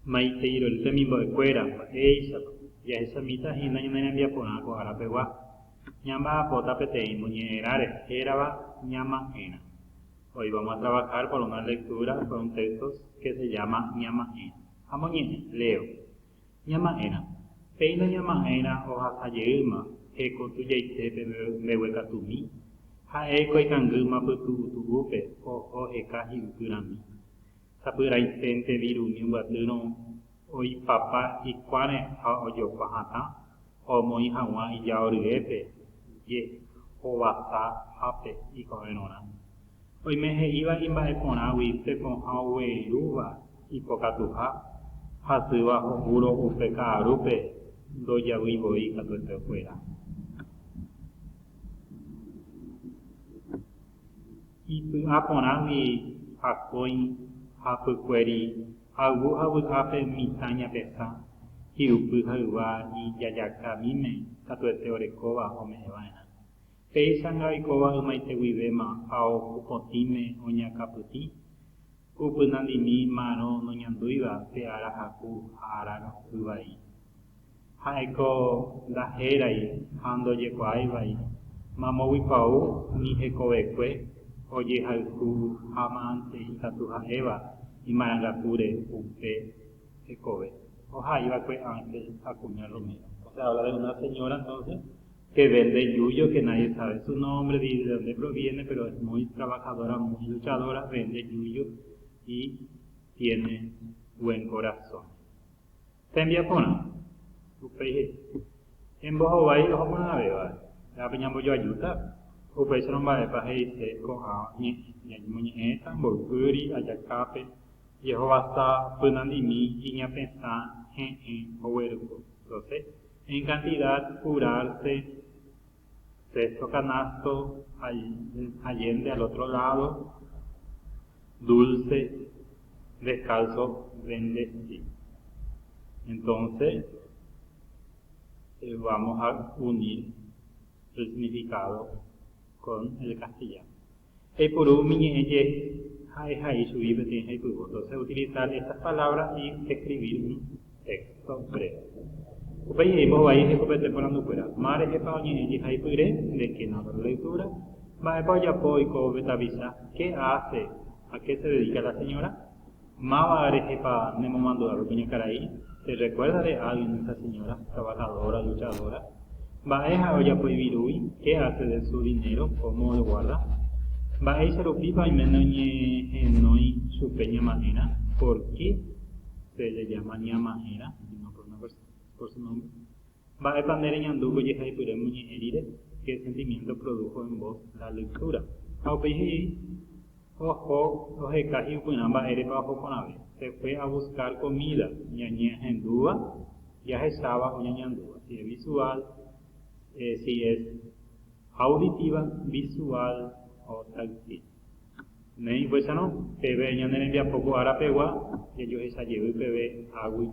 maiteiro el temimbo de cuera, eisa, ya esa mitad y no envía por algo a la pegua, ñamba pota pete muñerare, eraba ñama ena. Hoy vamos a trabajar por una lectura, por un texto que se llama ñama ena. Amoñe, leo. Ñama ena. Peino ñama ena o hasayelma, eko tuyaitepe me hueca tumi. Ha eko y canguma putu tubupe, o ekaji upurami. Sapuraitente virumi batuno oi papa ikwane ha oyo pahata o moi hawa iyaoriepe ye o basa hape ikoenona oi mehe iba imba epona wite con hawe ruba ipokatuha hasuwa uro upeka arupe doya wibo ikatuete fuera ipu apona wi hakoi hapukweri agu ape mitaña pesa y upu hawa y yayaka mime katuete orekova omevaina peisanga ikova umaite wivema ao kupotime oñakaputi upu nandimi mano noñanduiva pe ara haku ara hyvai haeko ndaherai hando jekuaivai mamowipau ni hekovekue oye haiku hamante ikatu haeva y marangapure upe ekove. Oja, iba que ángel acuña Romero. O sea, habla de una señora entonces que vende yuyo, que nadie sabe su nombre, ni de dónde proviene, pero es muy trabajadora, muy luchadora, vende yuyo y tiene buen corazón. ¿Te envía pona? Upe en bojo vai, ojo pona beba. La peñambo yo ayuda. Upe se no va a pajeise coja ni muñeca, bolpuri, ayacape. Jehová está punandimi y ña pensar en oerco. Entonces, en cantidad, curarse, sexto canasto, allende al otro lado, dulce, descalzo, bendecir. Entonces, vamos a unir el significado con el castellano. Y por un entonces utilizar estas palabras y escribir un texto breve. Vos vais a competir por la número. Mare que pa oñe hay pure de que no la lectura. Va a poya poico betavisa. ¿Qué hace? ¿A qué se dedica la señora? Mavare que pa nemo mando a Rupiña Caraí. ¿Se recuerda de alguien de esa señora? Trabajadora, luchadora. Va a oya poivirui. ¿Qué hace de su dinero? ¿Cómo lo guarda? Va a ser opipa y menoñe enoi su peña manera. ¿Por qué se le llama ñamajera? No por su nombre. Va a pandere ñanduco y hay pure muñe herire. ¿Qué sentimiento produjo en vos la lectura? Aupeji, ojo, oje caji upunamba ere bajo con ave. Se fue a buscar comida, ñañe hendúa, ya estaba ñañandúa. Si es visual, si es auditiva, visual, o táctil. Nei pues no, pebe ñanen envía poco ara pegua, y ellos esa llevo y pebe agua